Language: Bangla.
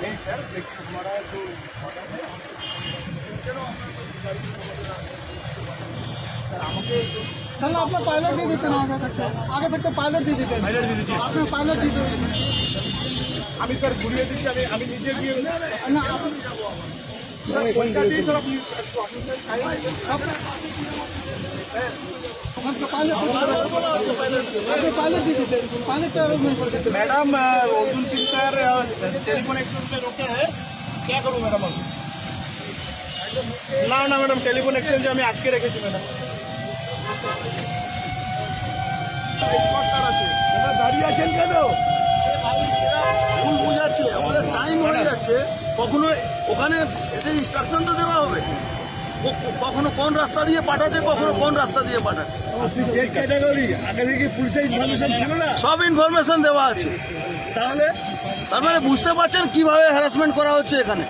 नहीं सर, लेकिन हमारा जो ऑर्डर है चल आपने पायलट दे देते ना, आगे तक तो पायलट दे देते, आपने पायलट दे देते আমি স্যার ঘুরিয়ে দিচ্ছি, আমি নিজে গিয়ে না আপনি पायलट दे देते, पायलट पे अरेंजमेंट कर देते। Madam Arjun Singh sir telephone exchange पे रोके हैं, क्या करूँ मैडम? ना ना मैडम, टेलीफोन एक्सचेंज আমি আটকে রেখেছি ম্যাডাম। দাঁড়িয়ে আছেন কেন? ভুল বোঝাচ্ছে, আমাদের টাইম হয়ে যাচ্ছে। কখনো ওখানে এটা ইনস্ট্রাকশন তো দেওয়া হবে, কখনো কোন রাস্তা দিয়ে পাঠাচ্ছে, কখনো কোন রাস্তা দিয়ে পাঠাচ্ছে। আগে থেকে পুলিশের ইনফরমেশন ছিল না, সব ইনফরমেশন দেওয়া আছে। তাহলে তার মানে বুঝতে পারছেন কিভাবে হ্যারাসমেন্ট করা হচ্ছে এখানে।